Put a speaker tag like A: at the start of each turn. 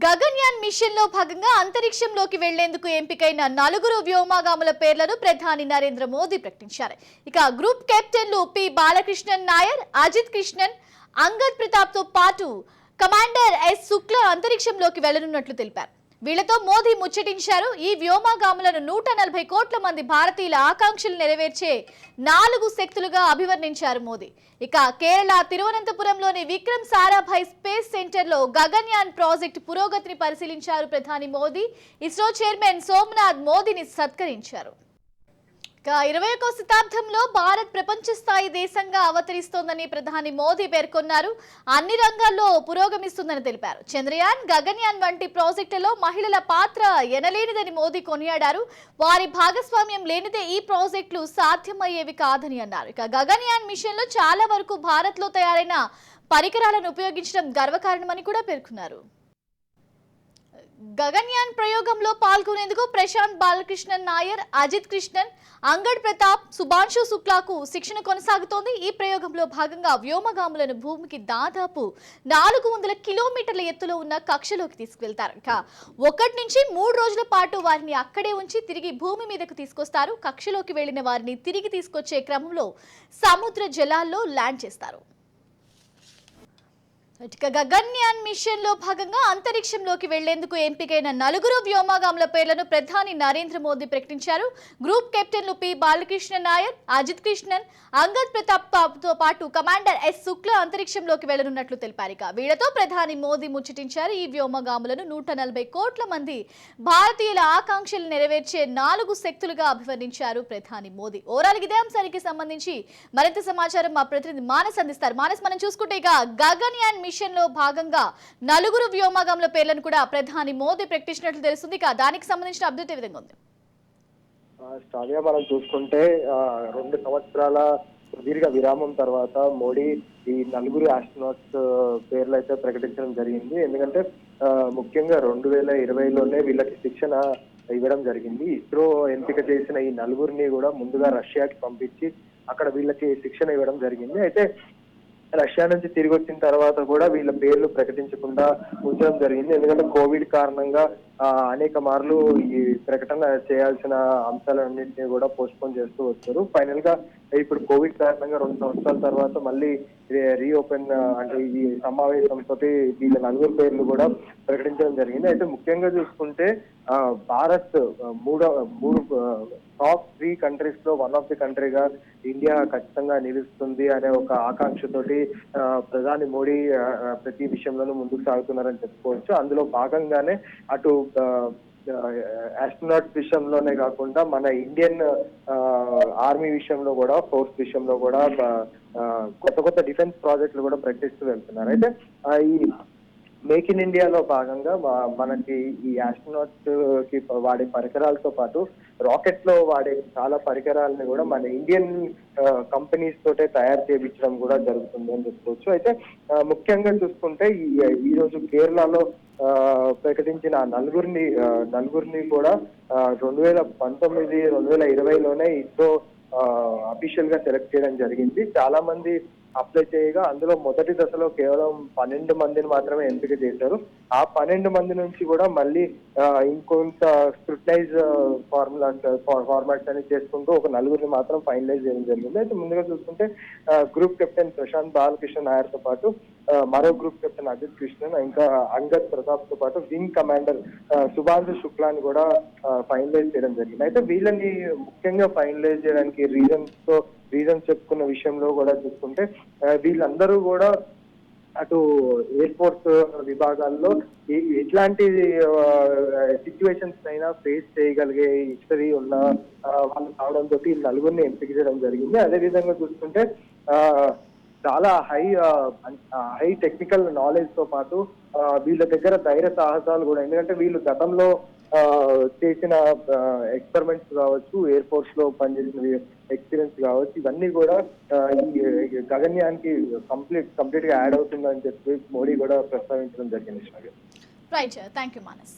A: Gaganyaan machine లో భాగంగా అంతరిక్షంలోకి వెళ్లేందుకు ఎంపికైన 4 వ్యోమగాముల పేర్లను ప్రధాని నరేంద్ర మోదీ ప్రకటించారు. ఇక గ్రూప్ కెప్టెన్లు పి బాలకృష్ణన్ నాయర్, అజిత్ కృష్ణన్, అంగద్ ప్రతాప్ తో పాటు కమాండర్ ఎస్ శుక్లా అంతరిక్షంలోకి వెళ్లనున్నట్లు తెలిపారు. వీళ్లతో మోదీ ముచ్చటించారు. ఈ వ్యోమగాములను 140 కోట్ల మంది భారతీయుల ఆకాంక్షలు నెరవేర్చే 4 శక్తులుగా అభివర్ణించారు మోదీ. ఇక కేరళ తిరువనంతపురంలోని విక్రమ్ సారాభాయ్ స్పేస్ సెంటర్ లో గగన్యాన్ ప్రాజెక్టు పురోగతిని పరిశీలించారు ప్రధాని మోదీ. ఇస్రో చైర్మన్ సోమనాథ్ మోదీని సత్కరించారు. 21వ శతాబ్దంలో భారత్ ప్రపంచ స్థాయి దేశంగా అవతరిస్తోందని ప్రధాని మోదీ పేర్కొన్నారు. అన్ని రంగాల్లో పురోగమిస్తుందని తెలిపారు. చంద్రయాన్, గగన్యాన్ వంటి ప్రాజెక్టులలో మహిళల పాత్ర ఎనలేనిదని మోదీ కొనియాడారు. వారి భాగస్వామ్యం లేనిదే ఈ ప్రాజెక్టులు సాధ్యమయ్యేవి కాదని అన్నారు. ఇక గగన్యాన్ మిషన్ లో చాలా వరకు భారత్ లో తయారైన పరికరాలను ఉపయోగించడం గర్వకారణమని కూడా పేర్కొన్నారు. గగన్యాన్ ప్రయోగంలో పాల్గొనేందుకు ప్రశాంత్ బాలకృష్ణన్ నాయర్, అజిత్ కృష్ణన్, అంగడ్ ప్రతాప్, సుభాన్షు శుక్లాకు శిక్షణ కొనసాగుతోంది. ఈ ప్రయోగంలో భాగంగా వ్యోమగాములను భూమికి దాదాపు 400 కిలోమీటర్ల ఎత్తులో ఉన్న కక్షలోకి తీసుకువెళ్తారు. ఇక 1 నుంచి 3 రోజుల పాటు వారిని అక్కడే ఉంచి తిరిగి భూమి మీదకు తీసుకొస్తారు. కక్షలోకి వెళ్లిన వారిని తిరిగి తీసుకొచ్చే క్రమంలో సముద్ర జలాల్లో ల్యాండ్ చేస్తారు. గగన్యాన్ మిషన్ లో భాగంగా అంతరిక్షంలోకి వెళ్లేందుకు ఎంపికైన 4 వ్యోమగాముల పేర్లను ప్రధాని నరేంద్ర మోదీ ప్రకటించారు. గ్రూప్ కెప్టెన్లు పి బాలకృష్ణ నాయర్, అజిత్ కృష్ణన్, అంగద్ ప్రతాప్ తో పాటు కమాండర్ ఎస్ శుక్లా అంతరిక్షంలోకి వెళ్లనున్నట్లు తెలిపారు. వీళ్లతో ప్రధాని మోదీ ముచ్చటించారు. ఈ వ్యోమగాములను 140 కోట్ల మంది భారతీయుల ఆకాంక్షలు నెరవేర్చే 4 శక్తులుగా అభివర్ణించారు ప్రధాని మోదీ. ఓవరాల్ ఇదే అంశానికి సంబంధించి మరింత సమాచారం మా ప్రతినిధి మానస్ అందిస్తారు. మానస్, మనం చూసుకుంటే ఇక గగన్యాన్ మిషన్ లో భాగంగా 4 వ్యోమగాముల పేర్లను కూడా ప్రధాని మోదీ ప్రకటించినట్లు తెలుస్తుంది. దానికి సంబంధించిన అప్డేట్ ఏ విధంగా ఉంది?
B: స్టాలియా, మనం చూసుకుంటే 2 సంవత్సరాల సుదీర్ఘ విరామం తర్వాత మోడీ ఈ 4 ఆస్ట్రోనాట్స్ పేర్లు అయితే ప్రకటించడం జరిగింది. ఎందుకంటే ముఖ్యంగా 2020లోనే వీళ్ళకి శిక్షణ ఇవ్వడం జరిగింది. ఇస్రో ఎంపిక చేసిన ఈ 4 కూడా ముందుగా రష్యాకి పంపించి అక్కడ వీళ్ళకి శిక్షణ ఇవ్వడం జరిగింది. అయితే రష్యా నుంచి తిరిగి వచ్చిన తర్వాత కూడా వీళ్ళ పేర్లు ప్రకటించకుండా ఉంచడం జరిగింది. ఎందుకంటే కోవిడ్ కారణంగా అనేక మార్లు ఈ ప్రకటన చేయాల్సిన అంశాలన్నింటినీ కూడా పోస్ట్పోన్ చేస్తూ వచ్చారు. ఫైనల్ గా ఇప్పుడు కోవిడ్ కారణంగా 2 సంవత్సరాల తర్వాత మళ్ళీ రీఓపెన్ అంటే ఈ సమావేశంతో వీళ్ళ 4 పేర్లు కూడా ప్రకటించడం జరిగింది. అయితే ముఖ్యంగా చూసుకుంటే భారత్ మూడు టాప్ 3 కంట్రీస్ లో 1 ఆఫ్ ది కంట్రీగా ఇండియా ఖచ్చితంగా నిలుస్తుంది అనే ఒక ఆకాంక్షతోటి ప్రధాని మోడీ ప్రతి విషయంలోనూ ముందుకు సాగుతున్నారని చెప్పుకోవచ్చు. అందులో భాగంగానే అటు ఆస్ట్రోనాట్ విషయంలోనే కాకుండా మన ఇండియన్ ఆర్మీ విషయంలో కూడా, ఫోర్స్ విషయంలో కూడా కొత్త డిఫెన్స్ ప్రాజెక్టులు కూడా ప్రకటిస్తూ వెళ్తున్నారు. అయితే ఈ మేక్ ఇన్ ఇండియాలో భాగంగా మనకి ఈ ఆస్ట్రోనాట్స్ కి వాడే పరికరాలతో పాటు రాకెట్ లో వాడే చాలా పరికరాలని కూడా మన ఇండియన్ కంపెనీస్ తోటే తయారు చేయించడం కూడా జరుగుతుంది అని చెప్పుకోవచ్చు. అయితే ముఖ్యంగా చూసుకుంటే ఈ రోజు కేరళలో ప్రకటించిన 4 కూడా 2019, 2020లోనే ఇస్రో అఫీషియల్ గా సెలెక్ట్ చేయడం జరిగింది. చాలా మంది అప్లై చేయగా అందులో మొదటి దశలో కేవలం 12 మందిని మాత్రమే ఎంపిక చేశారు. ఆ 12 మంది నుంచి కూడా మళ్ళీ ఇంకొంత స్క్రూటనైజ్ ఫార్మాట్స్ అని చేసుకుంటూ ఒక 4 మాత్రం ఫైనలైజ్ చేయడం జరిగింది. అయితే ముందుగా చూసుకుంటే గ్రూప్ కెప్టెన్ ప్రశాంత్ బాలకృష్ణ నాయర్ తో పాటు మరో గ్రూప్ కెప్టెన్ అజిత్ కృష్ణన్, ఇంకా అంగద్ ప్రతాప్ తో పాటు వింగ్ కమాండర్ సుభాన్షు శుక్లాని కూడా ఫైనలైజ్ చేయడం జరిగింది. అయితే వీళ్ళని ముఖ్యంగా ఫైనలైజ్ చేయడానికి రీజన్స్ చెప్పుకున్న విషయంలో కూడా చూసుకుంటే వీళ్ళందరూ కూడా అటు ఎయిర్ ఫోర్స్ విభాగాల్లో ఎట్లాంటి సిచ్యువేషన్స్ అయినా ఫేస్ చేయగలిగే హిస్టరీ ఉన్న వాళ్ళు కావడంతో ఈ 4 ఎంపిక చేయడం జరిగింది. అదే విధంగా చూసుకుంటే చాలా హై టెక్నికల్ నాలెడ్జ్ తో పాటు వీళ్ళ దగ్గర ధైర్య సాహసాలు కూడా, ఎందుకంటే వీళ్ళు గతంలో చేసిన ఎక్స్పెరిమెంట్స్ కావచ్చు, ఎయిర్ ఫోర్స్ లో పనిచేసిన ఎక్స్పీరియన్స్ కావచ్చు, ఇవన్నీ కూడా ఈ గగన్యాన్కి కంప్లీట్ గా యాడ్ అవుతుందని చెప్పి మోడీ కూడా ప్రస్తావించడం జరిగింది.
A: Right, thank you Manas.